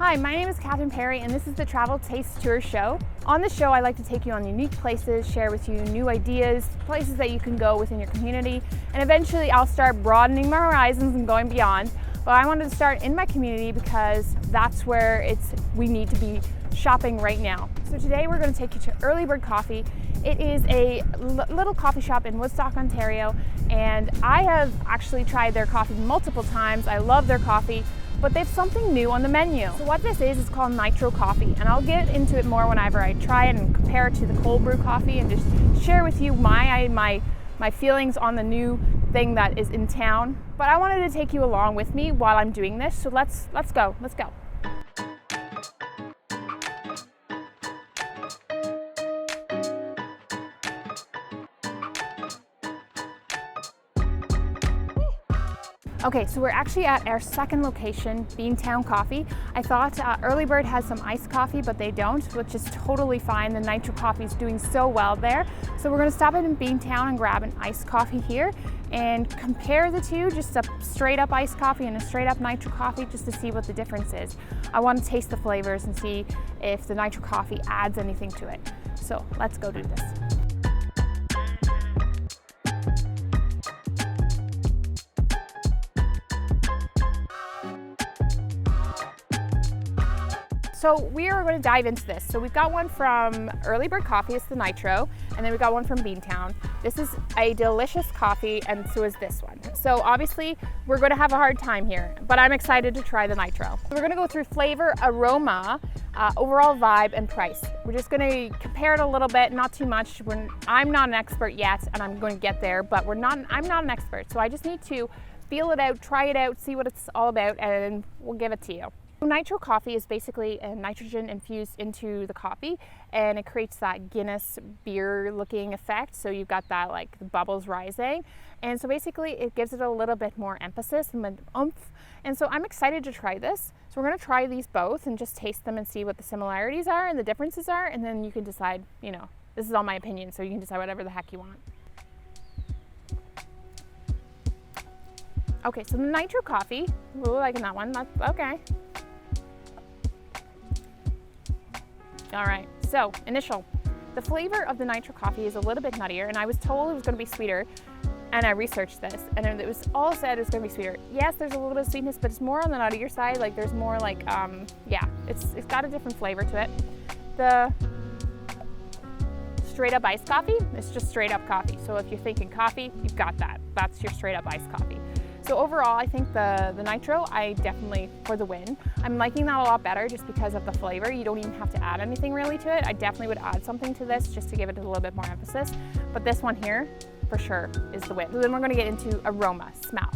Hi, my name is Catherine Perry and this is the Travel Taste Tour Show. On the show, I like to take you on unique places, share with you new ideas, places that you can go within your community, and eventually I'll start broadening my horizons and going beyond. But I wanted to start in my community because that's where we need to be shopping right now. So today we're going to take you to Early Bird Coffee. It is a little coffee shop in Woodstock, Ontario, and I have actually tried their coffee multiple times. I love their coffee, but they have something new on the menu. So what this is called Nitro Coffee, and I'll get into it more whenever I try it and compare it to the Cold Brew coffee and just share with you my feelings on the new thing that is in town. But I wanted to take you along with me while I'm doing this, so let's go. Okay, so we're actually at our second location, Beantown Coffee. I thought Early Bird has some iced coffee, but they don't, which is totally fine. The Nitro Coffee is doing so well there. So we're gonna stop in Beantown and grab an iced coffee here and compare the two, just a straight up iced coffee and a straight up Nitro Coffee, just to see what the difference is. I wanna taste the flavors and see if the Nitro Coffee adds anything to it. So let's go do this. So we are going to dive into this. So we've got one from Early Bird Coffee, it's the Nitro, and then we've got one from Beantown. This is a delicious coffee, and so is this one. So obviously we're going to have a hard time here, but I'm excited to try the Nitro. We're going to go through flavor, aroma, overall vibe, and price. We're just going to compare it a little bit, not too much. I'm not an expert yet, and I'm going to get there, but I'm not an expert, so I just need to feel it out, try it out, see what it's all about, and we'll give it to you. Nitro coffee is basically a nitrogen infused into the coffee, and it creates that Guinness beer looking effect. So you've got that like the bubbles rising, and so basically it gives it a little bit more emphasis and oomph. And so I'm excited to try this. So we're going to try these both and just taste them and see what the similarities are and the differences are, and then you can decide, this is all my opinion, so you can decide whatever the heck you want. Okay, so the Nitro coffee, ooh, liking that one, that's okay. All right, so initial. The flavor of the Nitro coffee is a little bit nuttier, and I was told it was gonna be sweeter, and I researched this, and it was all said it was gonna be sweeter. Yes, there's a little bit of sweetness, but it's more on the nuttier side. Like there's more like, it's got a different flavor to it. The straight up iced coffee, it's just straight up coffee. So if you're thinking coffee, you've got that. That's your straight up iced coffee. So overall, I think the Nitro, I definitely for the win. I'm liking that a lot better just because of the flavor. You don't even have to add anything really to it. I definitely would add something to this just to give it a little bit more emphasis. But this one here, for sure, is the win. So then we're gonna get into aroma, smell.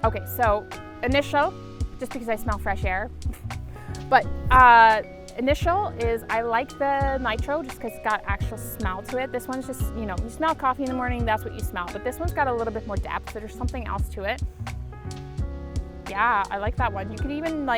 Okay, so initial, just because I smell fresh air. But initial is I like the Nitro just because it's got actual smell to it. This one's just, you smell coffee in the morning, that's what you smell. But this one's got a little bit more depth, so there's something else to it. Yeah, I like that one. You could even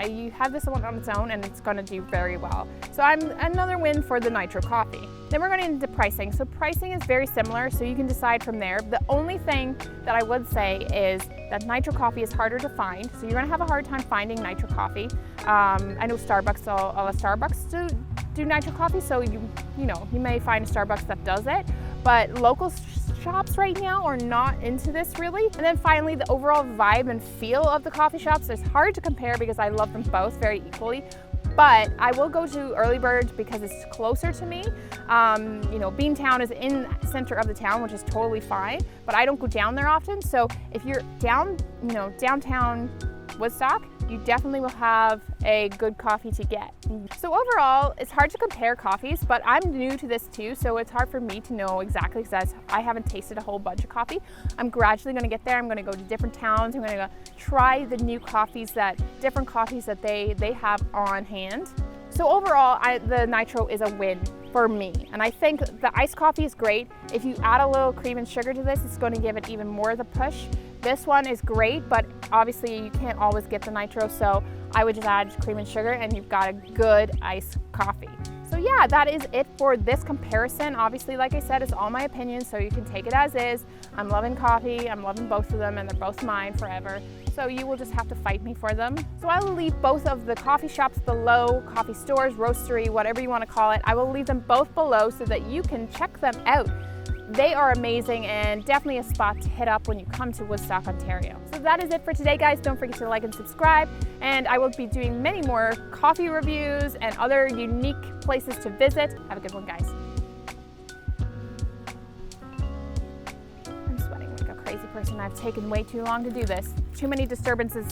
you have this one on its own and it's gonna do very well. So I'm another win for the Nitro coffee. Then we're going into pricing. So pricing is very similar, so you can decide from there. The only thing that I would say is that Nitro coffee is harder to find, so you're gonna have a hard time finding Nitro coffee. I know Starbucks, all the Starbucks do Nitro coffee, so you may find a Starbucks that does it, but local shops right now are not into this really. And then finally, the overall vibe and feel of the coffee shops is hard to compare because I love them both very equally. But I will go to Early Bird because it's closer to me. Beantown is in the center of the town, which is totally fine, but I don't go down there often. So if you're downtown Woodstock, you definitely will have a good coffee to get. So overall, it's hard to compare coffees, but I'm new to this too, so it's hard for me to know exactly because I haven't tasted a whole bunch of coffee. I'm gradually gonna get there. I'm gonna go to different towns. I'm gonna go try the new different coffees that they have on hand. So overall, the Nitro is a win for me. And I think the iced coffee is great. If you add a little cream and sugar to this, it's going to give it even more of the push. This one is great, but obviously you can't always get the Nitro, so I would just add cream and sugar and you've got a good iced coffee. So yeah, that is it for this comparison. Obviously, like I said, it's all my opinion, so you can take it as is. I'm loving coffee, I'm loving both of them, and they're both mine forever. so you will just have to fight me for them. So I will leave both of the coffee shops below, coffee stores, roastery, whatever you want to call it. I will leave them both below so that you can check them out. They are amazing and definitely a spot to hit up when you come to Woodstock, Ontario. So that is it for today, guys. Don't forget to like and subscribe, and I will be doing many more coffee reviews and other unique places to visit. Have a good one, guys. I'm sweating like a crazy person. I've taken way too long to do this. Too many disturbances